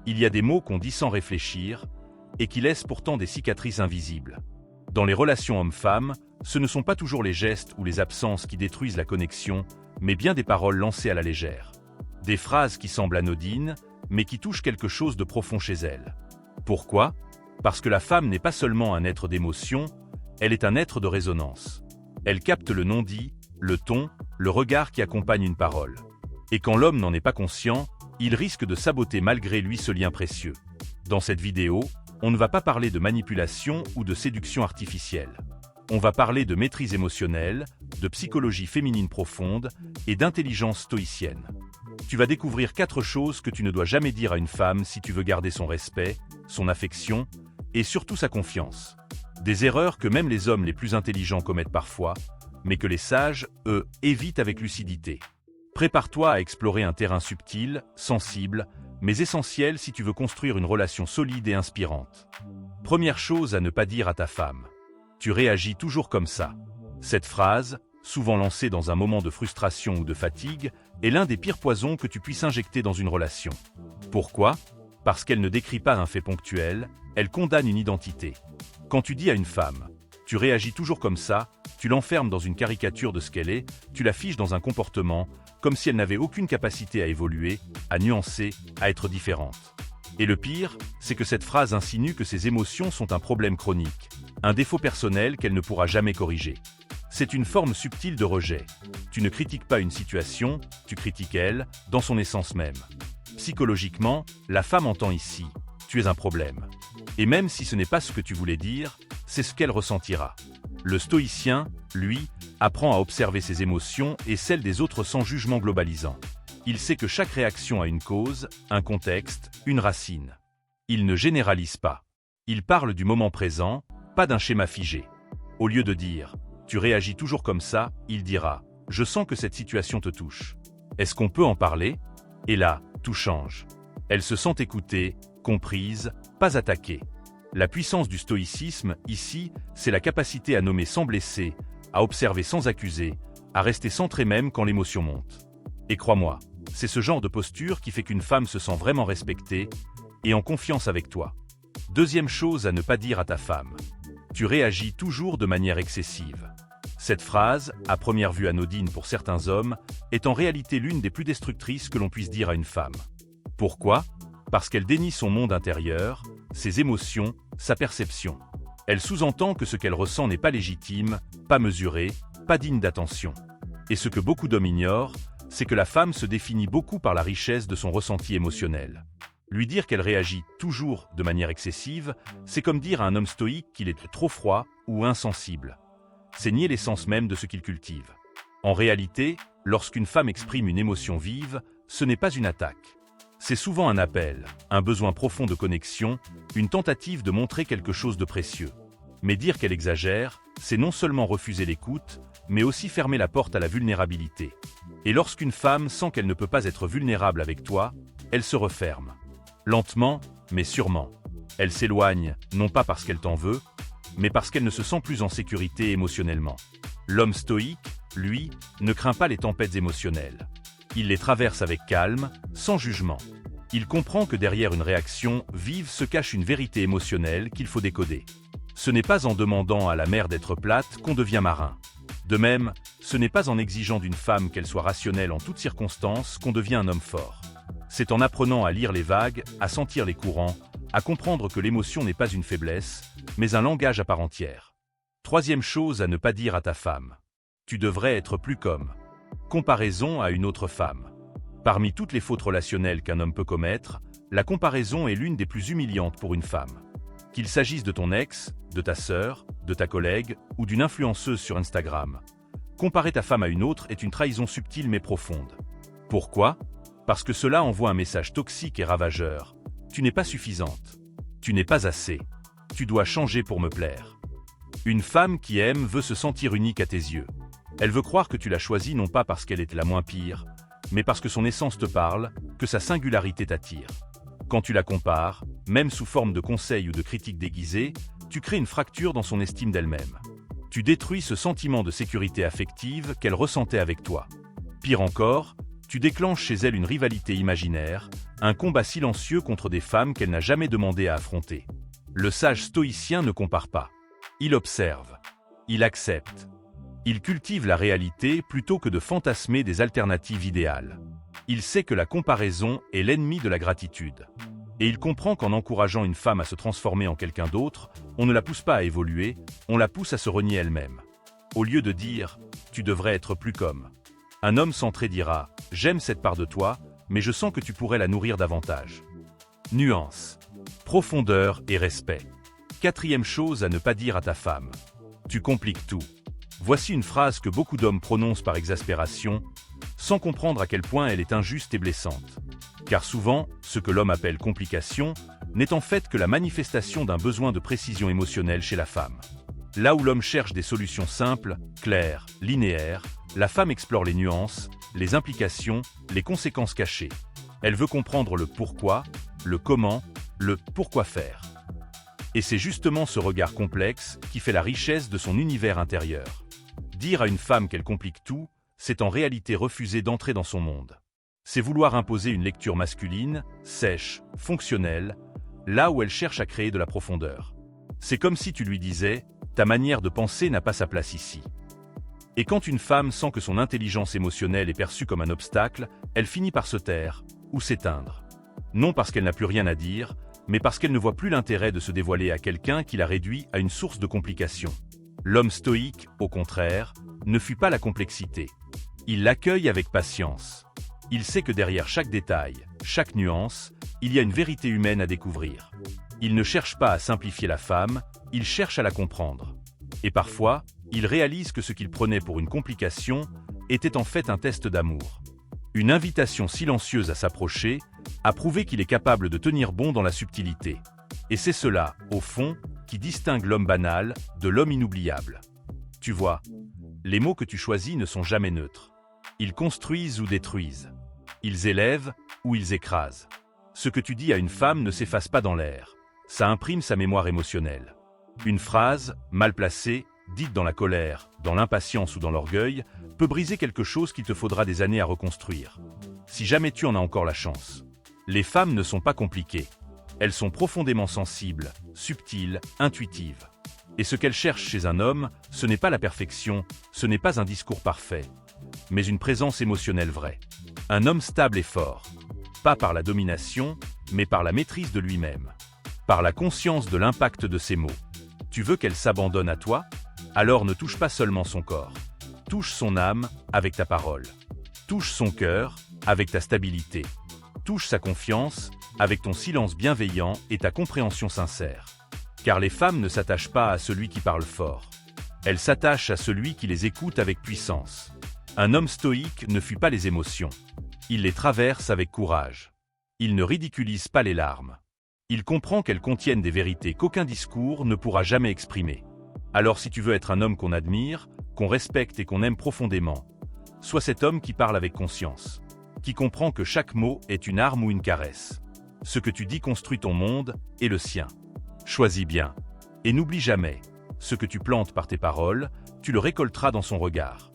Il y a des mots qu'on dit sans réfléchir et qui laissent pourtant des cicatrices invisibles. Dans les relations hommes-femmes, ce ne sont pas toujours les gestes ou les absences qui détruisent la connexion, mais bien des paroles lancées à la légère. Des phrases qui semblent anodines, mais qui touchent quelque chose de profond chez elle. Pourquoi ? Parce que la femme n'est pas seulement un être d'émotion, elle est un être de résonance. Elle capte le non-dit, le ton, le regard qui accompagne une parole. Et quand l'homme n'en est pas conscient, il risque de saboter malgré lui ce lien précieux. Dans cette vidéo, on ne va pas parler de manipulation ou de séduction artificielle. On va parler de maîtrise émotionnelle, de psychologie féminine profonde et d'intelligence stoïcienne. Tu vas découvrir 4 choses que tu ne dois jamais dire à une femme si tu veux garder son respect, son affection et surtout sa confiance. Des erreurs que même les hommes les plus intelligents commettent parfois, mais que les sages, eux, évitent avec lucidité. Prépare-toi à explorer un terrain subtil, sensible, mais essentiel si tu veux construire une relation solide et inspirante. Première chose à ne pas dire à ta femme. Tu réagis toujours comme ça. Cette phrase, souvent lancée dans un moment de frustration ou de fatigue, est l'un des pires poisons que tu puisses injecter dans une relation. Pourquoi ? Parce qu'elle ne décrit pas un fait ponctuel, elle condamne une identité. Quand tu dis à une femme « tu réagis toujours comme ça », tu l'enfermes dans une caricature de ce qu'elle est, tu la figes dans un comportement, comme si elle n'avait aucune capacité à évoluer, à nuancer, à être différente. Et le pire, c'est que cette phrase insinue que ses émotions sont un problème chronique, un défaut personnel qu'elle ne pourra jamais corriger. C'est une forme subtile de rejet. Tu ne critiques pas une situation, tu critiques elle, dans son essence même. Psychologiquement, la femme entend ici « tu es un problème ». Et même si ce n'est pas ce que tu voulais dire, c'est ce qu'elle ressentira. Le stoïcien, lui, apprend à observer ses émotions et celles des autres sans jugement globalisant. Il sait que chaque réaction a une cause, un contexte, une racine. Il ne généralise pas. Il parle du moment présent, pas d'un schéma figé. Au lieu de dire « tu réagis toujours comme ça », il dira « je sens que cette situation te touche. Est-ce qu'on peut en parler ?» Et là, tout change. Elle se sent écoutée, comprise, pas attaquée. La puissance du stoïcisme, ici, c'est la capacité à nommer sans blesser, à observer sans accuser, à rester centré même quand l'émotion monte. Et crois-moi, c'est ce genre de posture qui fait qu'une femme se sent vraiment respectée et en confiance avec toi. Deuxième chose à ne pas dire à ta femme. Tu réagis toujours de manière excessive. Cette phrase, à première vue anodine pour certains hommes, est en réalité l'une des plus destructrices que l'on puisse dire à une femme. Pourquoi ? Parce qu'elle dénie son monde intérieur, ses émotions, sa perception. Elle sous-entend que ce qu'elle ressent n'est pas légitime, pas mesuré, pas digne d'attention. Et ce que beaucoup d'hommes ignorent, c'est que la femme se définit beaucoup par la richesse de son ressenti émotionnel. Lui dire qu'elle réagit toujours de manière excessive, c'est comme dire à un homme stoïque qu'il est trop froid ou insensible. C'est nier l'essence même de ce qu'il cultive. En réalité, lorsqu'une femme exprime une émotion vive, ce n'est pas une attaque. C'est souvent un appel, un besoin profond de connexion, une tentative de montrer quelque chose de précieux. Mais dire qu'elle exagère, c'est non seulement refuser l'écoute, mais aussi fermer la porte à la vulnérabilité. Et lorsqu'une femme sent qu'elle ne peut pas être vulnérable avec toi, elle se referme. Lentement, mais sûrement. Elle s'éloigne, non pas parce qu'elle t'en veut, mais parce qu'elle ne se sent plus en sécurité émotionnellement. L'homme stoïque, lui, ne craint pas les tempêtes émotionnelles. Il les traverse avec calme, sans jugement. Il comprend que derrière une réaction vive se cache une vérité émotionnelle qu'il faut décoder. Ce n'est pas en demandant à la mer d'être plate qu'on devient marin. De même, ce n'est pas en exigeant d'une femme qu'elle soit rationnelle en toutes circonstances qu'on devient un homme fort. C'est en apprenant à lire les vagues, à sentir les courants, à comprendre que l'émotion n'est pas une faiblesse, mais un langage à part entière. Troisième chose à ne pas dire à ta femme. Tu devrais être plus comme. Comparaison à une autre femme. Parmi toutes les fautes relationnelles qu'un homme peut commettre, la comparaison est l'une des plus humiliantes pour une femme. Qu'il s'agisse de ton ex, de ta sœur, de ta collègue ou d'une influenceuse sur Instagram. Comparer ta femme à une autre est une trahison subtile mais profonde. Pourquoi ? Parce que cela envoie un message toxique et ravageur. Tu n'es pas suffisante. Tu n'es pas assez. Tu dois changer pour me plaire. Une femme qui aime veut se sentir unique à tes yeux. Elle veut croire que tu l'as choisie non pas parce qu'elle est la moins pire, mais parce que son essence te parle, que sa singularité t'attire. Quand tu la compares, même sous forme de conseils ou de critiques déguisées, tu crées une fracture dans son estime d'elle-même. Tu détruis ce sentiment de sécurité affective qu'elle ressentait avec toi. Pire encore, tu déclenches chez elle une rivalité imaginaire, Un combat silencieux contre des femmes qu'elle n'a jamais demandé à affronter. Le sage stoïcien ne compare pas. Il observe. Il accepte. Il cultive la réalité plutôt que de fantasmer des alternatives idéales. Il sait que la comparaison est l'ennemi de la gratitude. Et il comprend qu'en encourageant une femme à se transformer en quelqu'un d'autre, on ne la pousse pas à évoluer, on la pousse à se renier elle-même. Au lieu de dire « tu devrais être plus comme », un homme centré dira « j'aime cette part de toi, mais je sens que tu pourrais la nourrir davantage ». Nuance, profondeur et respect. Quatrième chose à ne pas dire à ta femme. Tu compliques tout. Voici une phrase que beaucoup d'hommes prononcent par exaspération, sans comprendre à quel point elle est injuste et blessante. Car souvent, ce que l'homme appelle complication n'est en fait que la manifestation d'un besoin de précision émotionnelle chez la femme. Là où l'homme cherche des solutions simples, claires, linéaires, la femme explore les nuances, les implications, les conséquences cachées. Elle veut comprendre le pourquoi, le comment, le pourquoi faire. Et c'est justement ce regard complexe qui fait la richesse de son univers intérieur. Dire à une femme qu'elle complique tout, c'est en réalité refuser d'entrer dans son monde. C'est vouloir imposer une lecture masculine, sèche, fonctionnelle, là où elle cherche à créer de la profondeur. C'est comme si tu lui disais « ta manière de penser n'a pas sa place ici ». Et quand une femme sent que son intelligence émotionnelle est perçue comme un obstacle, elle finit par se taire ou s'éteindre. Non parce qu'elle n'a plus rien à dire, mais parce qu'elle ne voit plus l'intérêt de se dévoiler à quelqu'un qui la réduit à une source de complications. L'homme stoïque, au contraire, ne fuit pas la complexité. Il l'accueille avec patience. Il sait que derrière chaque détail, chaque nuance, il y a une vérité humaine à découvrir. Il ne cherche pas à simplifier la femme, il cherche à la comprendre. Et parfois, il réalise que ce qu'il prenait pour une complication était en fait un test d'amour. Une invitation silencieuse à s'approcher, à prouver qu'il est capable de tenir bon dans la subtilité. Et c'est cela, au fond, qui distingue l'homme banal de l'homme inoubliable. Tu vois, les mots que tu choisis ne sont jamais neutres. Ils construisent ou détruisent. Ils élèvent ou ils écrasent. Ce que tu dis à une femme ne s'efface pas dans l'air. Ça imprime sa mémoire émotionnelle. Une phrase, mal placée, dite dans la colère, dans l'impatience ou dans l'orgueil, peut briser quelque chose qu'il te faudra des années à reconstruire. Si jamais tu en as encore la chance. Les femmes ne sont pas compliquées. Elles sont profondément sensibles, subtiles, intuitives. Et ce qu'elles cherchent chez un homme, ce n'est pas la perfection, ce n'est pas un discours parfait, mais une présence émotionnelle vraie. Un homme stable et fort. Pas par la domination, mais par la maîtrise de lui-même. Par la conscience de l'impact de ses mots. Tu veux qu'elle s'abandonne à toi? Alors ne touche pas seulement son corps. Touche son âme avec ta parole. Touche son cœur avec ta stabilité. Touche sa confiance avec ton silence bienveillant et ta compréhension sincère. Car les femmes ne s'attachent pas à celui qui parle fort. Elles s'attachent à celui qui les écoute avec puissance. Un homme stoïque ne fuit pas les émotions. Il les traverse avec courage. Il ne ridiculise pas les larmes. Il comprend qu'elles contiennent des vérités qu'aucun discours ne pourra jamais exprimer. Alors si tu veux être un homme qu'on admire, qu'on respecte et qu'on aime profondément, sois cet homme qui parle avec conscience, qui comprend que chaque mot est une arme ou une caresse. Ce que tu dis construit ton monde et le sien. Choisis bien. Et n'oublie jamais, ce que tu plantes par tes paroles, tu le récolteras dans son regard.